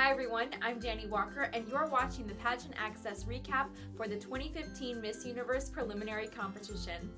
Hi everyone, I'm Danny Walker and you're watching the Pageant Access recap for the 2015 Miss Universe preliminary competition.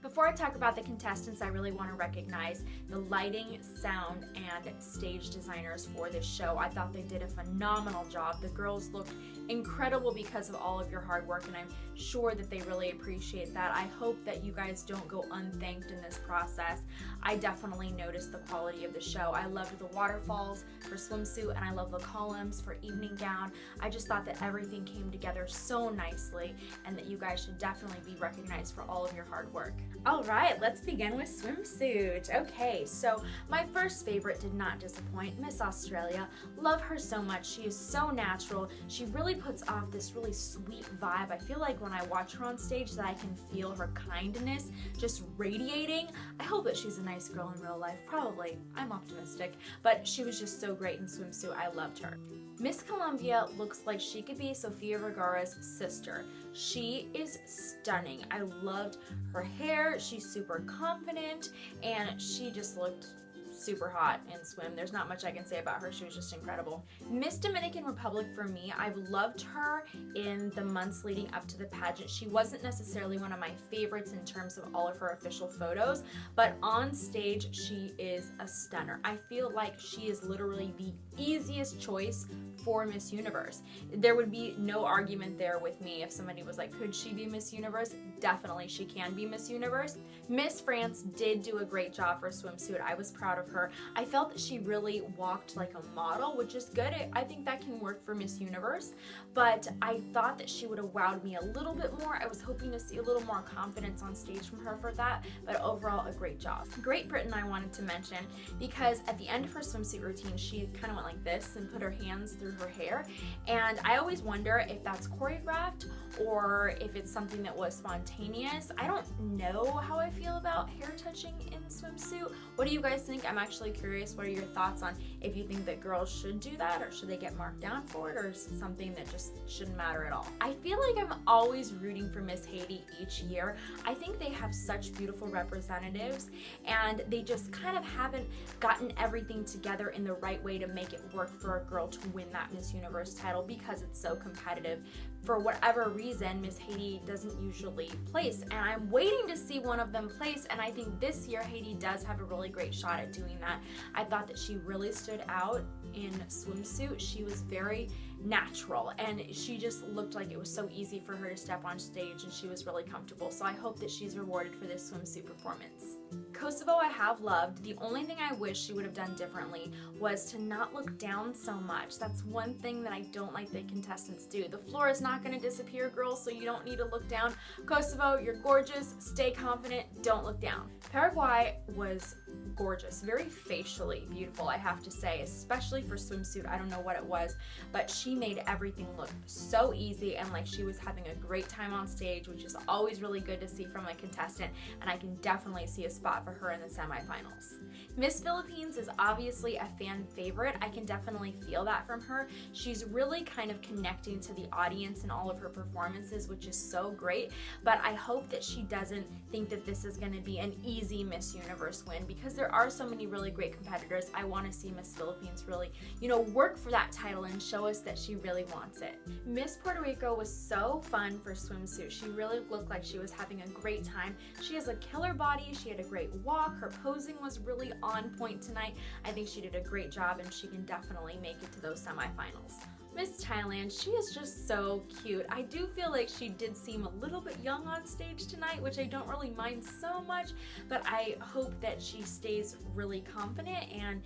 Before I talk about the contestants, I really want to recognize the lighting, sound, and stage designers for this show. I thought they did a phenomenal job. The girls looked incredible because of all of your hard work, and I'm sure that they really appreciate that. I hope that you guys don't go unthanked in this process. I definitely noticed the quality of the show. I loved the waterfalls for Swimsuit, and I love the columns for Evening Gown. I just thought that everything came together so nicely, and that you guys should definitely be recognized for all of your hard work. All right, let's begin with Swimsuit. Okay, so my first favorite did not disappoint, Miss Australia. Love her so much. She is so natural. She really puts off this really sweet vibe. I feel like when I watch her on stage that I can feel her kindness just radiating. I hope that she's a nice girl in real life. Probably. I'm optimistic. But she was just so great in Swimsuit. I loved her. Miss Colombia looks like she could be Sofia Vergara's sister. She is stunning. I loved her hair. She's super confident and she just looked super hot in swim. There's not much I can say about her. She was just incredible. Miss Dominican Republic for me, I've loved her in the months leading up to the pageant. She wasn't necessarily one of my favorites in terms of all of her official photos, but on stage she is a stunner. I feel like she is literally the easiest choice for Miss Universe. There would be no argument there with me if somebody was like, could she be Miss Universe? Definitely she can be Miss Universe. Miss France did do a great job for Swimsuit. I was proud of her. I felt that she really walked like a model, which is good. I think that can work for Miss Universe, but I thought that she would have wowed me a little bit more. I was hoping to see a little more confidence on stage from her for that, but overall a great job. Great Britain I wanted to mention because at the end of her swimsuit routine, she kind of went like this and put her hands through her hair, and I always wonder if that's choreographed or if it's something that was spontaneous. I don't know how I feel about hair touching in swimsuit. What do you guys think? I'm actually curious. What are your thoughts on if you think that girls should do that, or should they get marked down for it, or is it something that just shouldn't matter at all? I feel like I'm always rooting for Miss Haiti each year. I think they have such beautiful representatives and they just kind of haven't gotten everything together in the right way to make it work for a girl to win that Miss Universe title because it's so competitive. For whatever reason, Miss Haiti doesn't usually place, and I'm waiting to see one of them place, and I think this year Haiti does have a really great shot at doing that. I thought that she really stood out in Swimsuit. She was very natural and she just looked like it was so easy for her to step on stage, and she was really comfortable. So I hope that she's rewarded for this swimsuit performance. Kosovo I have loved. The only thing I wish she would have done differently was to not look down so much. That's one thing that I don't like that contestants do. The floor is not going to disappear, girls, so you don't need to look down. Kosovo, you're gorgeous. Stay confident. Don't look down. Paraguay was gorgeous, very facially beautiful, I have to say, especially for Swimsuit. I don't know what it was, but she made everything look so easy and like she was having a great time on stage, which is always really good to see from a contestant, and I can definitely see a spot for her in the semifinals. Miss Philippines is obviously a fan favorite. I can definitely feel that from her. She's really kind of connecting to the audience in all of her performances, which is so great, but I hope that she doesn't think that this is going to be an easy Miss Universe win, because there are so many really great competitors. I want to see Miss Philippines really, work for that title and show us that she really wants it. Miss Puerto Rico was so fun for Swimsuit. She really looked like she was having a great time. She has a killer body. She had a great walk. Her posing was really on point tonight. I think she did a great job and she can definitely make it to those semifinals. Miss Thailand, she is just so cute. I do feel like she did seem a little bit young on stage tonight, which I don't really mind so much, but I hope that she stays really confident and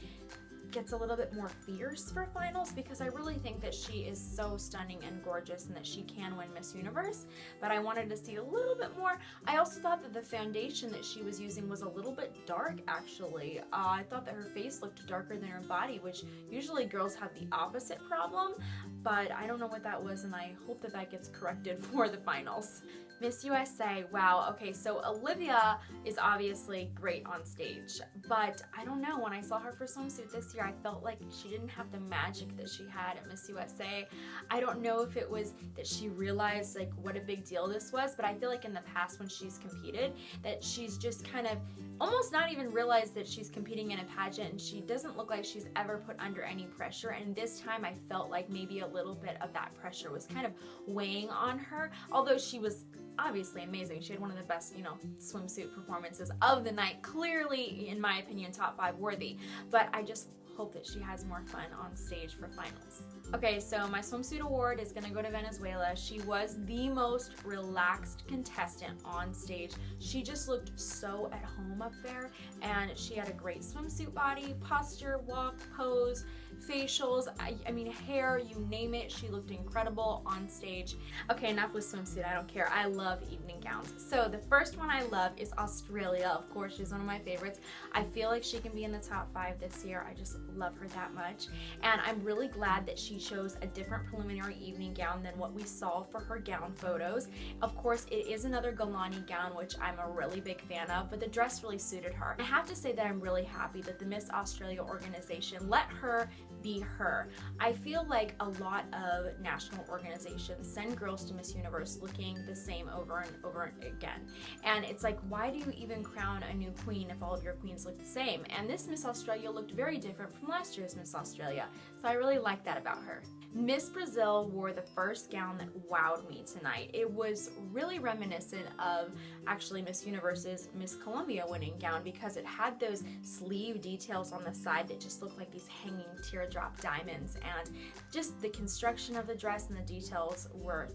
gets a little bit more fierce for finals, because I really think that she is so stunning and gorgeous and that she can win Miss Universe, but I wanted to see a little bit more. I also thought that the foundation that she was using was a little bit dark, actually. I thought that her face looked darker than her body, which usually girls have the opposite problem, but I don't know what that was, and I hope that that gets corrected for the finals. Miss USA, wow, okay, so Olivia is obviously great on stage, but I don't know, when I saw her for Swimsuit this year, I felt like she didn't have the magic that she had at Miss USA. I don't know if it was that she realized like what a big deal this was, but I feel like in the past when she's competed, that she's just kind of almost not even realize that she's competing in a pageant, and she doesn't look like she's ever put under any pressure. And this time I felt like maybe a little bit of that pressure was kind of weighing on her, although she was obviously amazing. She had one of the best, swimsuit performances of the night. Clearly, in my opinion, top 5 worthy. But I just hope that she has more fun on stage for finals. Okay, so my swimsuit award is gonna go to Venezuela. She was the most relaxed contestant on stage. She just looked so at home up there, and she had a great swimsuit body, posture, walk, pose, facials, I mean hair, you name it. She looked incredible on stage. Okay, enough with swimsuit, I don't care. I love evening gowns. So the first one I love is Australia. Of course, she's one of my favorites. I feel like she can be in the top 5 this year. I just love her that much. And I'm really glad that she chose a different preliminary evening gown than what we saw for her gown photos. Of course, it is another Galani gown, which I'm a really big fan of, but the dress really suited her. I have to say that I'm really happy that the Miss Australia organization let her be her. I feel like a lot of national organizations send girls to Miss Universe looking the same over and over again. And it's like, why do you even crown a new queen if all of your queens look the same? And this Miss Australia looked very different from last year's Miss Australia. So I really like that about her. Miss Brazil wore the first gown that wowed me tonight. It was really reminiscent of actually Miss Universe's Miss Columbia winning gown, because it had those sleeve details on the side that just looked like these hanging teardrop diamonds, and just the construction of the dress and the details were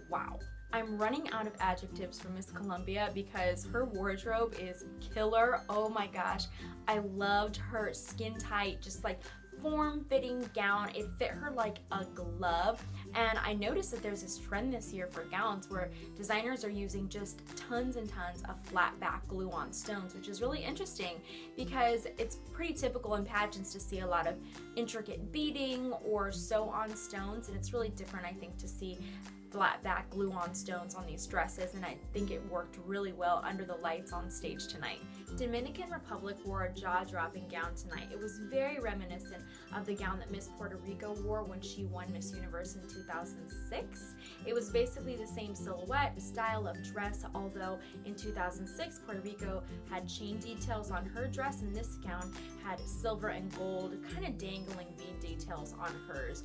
wow. I'm running out of adjectives for Miss Columbia because her wardrobe is killer. Oh my gosh, I loved her skin tight, just like form-fitting gown. It fit her like a glove. And I noticed that there's this trend this year for gowns where designers are using just tons and tons of flat back glue-on stones, which is really interesting because it's pretty typical in pageants to see a lot of intricate beading or sew-on stones, and it's really different, I think, to see flat back glue-on stones on these dresses, and I think it worked really well under the lights on stage tonight. Dominican Republic wore a jaw-dropping gown tonight. It was very reminiscent of the gown that Miss Puerto Rico wore when she won Miss Universe in 2006. It was basically the same silhouette, style of dress, although in 2006 Puerto Rico had chain details on her dress, and this gown had silver and gold kind of dangling bead details on hers.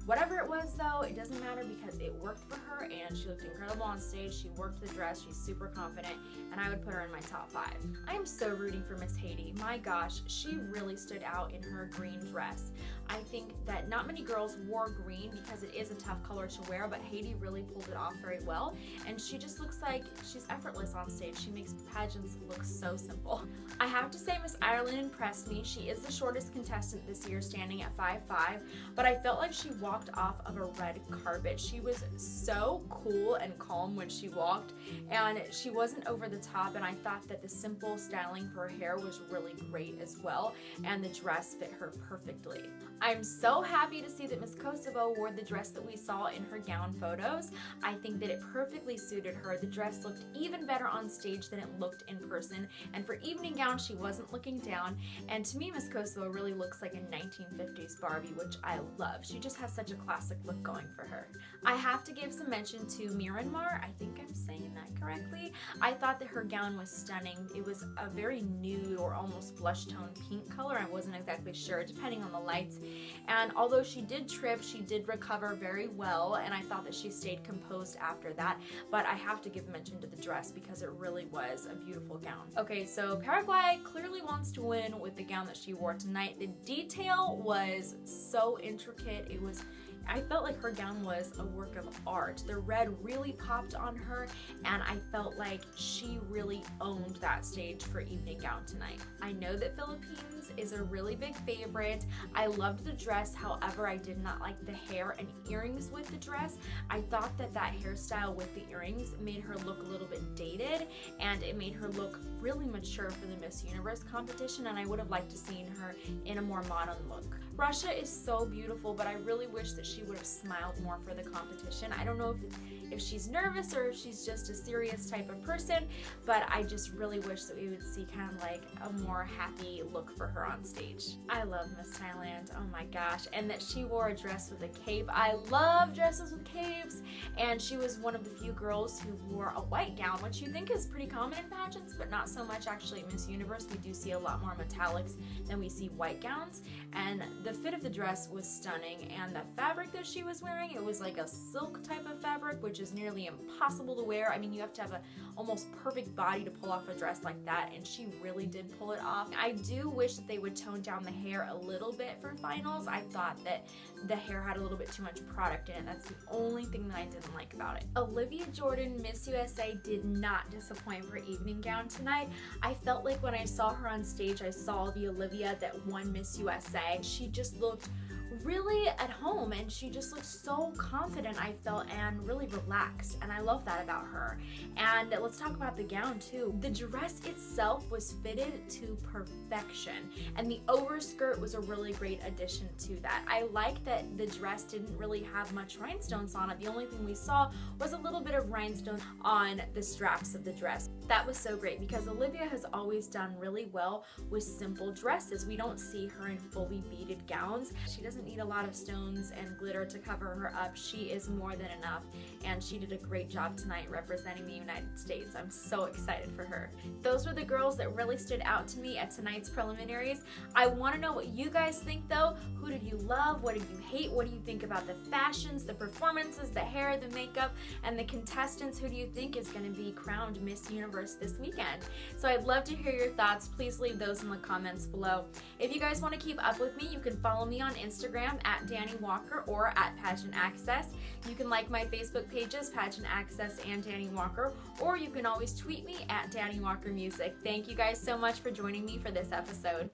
Whatever it was though, it doesn't matter because it worked for her and she looked incredible on stage. She worked the dress, she's super confident, and I would put her in my top 5. I am so rooting for Miss Haiti. My gosh, she really stood out in her green dress. I think that not many girls wore green because it is a tough color to wear, but Haiti really pulled it off very well, and she just looks like she's effortless on stage. She makes pageants look so simple. I have to say Miss Ireland impressed me. She is the shortest contestant this year, standing at 5'5", but I felt like she walked off of a red carpet. She was so cool and calm when she walked, and she wasn't over the top, and I thought that the simple styling for her hair was really great as well, and the dress fit her perfectly. I'm so happy to see that Miss Kosovo wore the dress that we saw in her gown photos. I think that it perfectly suited her. The dress looked even better on stage than it looked in person, and for evening gown she wasn't looking down, and to me Miss Kosovo really looks like a 1950s Barbie, which I love. She just has such a classic look going for her. I have to give some mention to Myanmar. I think I'm saying that correctly. I thought that her gown was stunning. It was a very nude or almost blush tone pink color. I wasn't exactly sure, depending on the lights. And although she did trip, she did recover very well, and I thought that she stayed composed after that. But I have to give mention to the dress because it really was a beautiful gown. Okay, so Paraguay clearly wants to win with the gown that she wore tonight. The detail was so intricate. I felt like her gown was a work of art. The red really popped on her, and I felt like she really owned that stage for evening gown tonight. I know that Philippines is a really big favorite. I loved the dress, however, I did not like the hair and earrings with the dress. I thought that that hairstyle with the earrings made her look a little bit dated, and it made her look really mature for the Miss Universe competition, and I would have liked to seen her in a more modern look. Russia is so beautiful, but I really wish that she she would have smiled more for the competition. I don't know if she's nervous or if she's just a serious type of person, but I just really wish that we would see kind of like a more happy look for her on stage. I love Miss Thailand, oh my gosh, and that she wore a dress with a cape. I love dresses with capes, and she was one of the few girls who wore a white gown, which you think is pretty common in pageants, but not so much actually at Miss Universe. We do see a lot more metallics than we see white gowns, and the fit of the dress was stunning, and the fabric that she was wearing, it was like a silk type of fabric, which is nearly impossible to wear. I mean, you have to have a almost perfect body to pull off a dress like that, and she really did pull it off. I do wish that they would tone down the hair a little bit for finals. I thought that the hair had a little bit too much product in it. That's the only thing that I didn't like about it. Olivia Jordan, Miss USA, did not disappoint for evening gown tonight. I felt like when I saw her on stage, I saw the Olivia that won Miss USA. She just looked really at home, and she just looked so confident, I felt, and really relaxed, and I love that about her. And let's talk about the gown too. The dress itself was fitted to perfection, and the overskirt was a really great addition to that. I like that the dress didn't really have much rhinestones on it. The only thing we saw was a little bit of rhinestones on the straps of the dress. That was so great because Olivia has always done really well with simple dresses. We don't see her in fully beaded gowns. She doesn't need a lot of stones and glitter to cover her up. She is more than enough, and she did a great job tonight representing the United States. I'm so excited for her. Those were the girls that really stood out to me at tonight's preliminaries. I want to know what you guys think though. Who did you love? What did you hate? What do you think about the fashions, the performances, the hair, the makeup, and the contestants? Who do you think is going to be crowned Miss Universe this weekend? So I'd love to hear your thoughts. Please leave those in the comments below. If you guys want to keep up with me, you can follow me on Instagram at Danny Walker or at Pageant Access. You can like my Facebook pages, Pageant Access and Danny Walker, or you can always tweet me at Danny Walker Music. Thank you guys so much for joining me for this episode.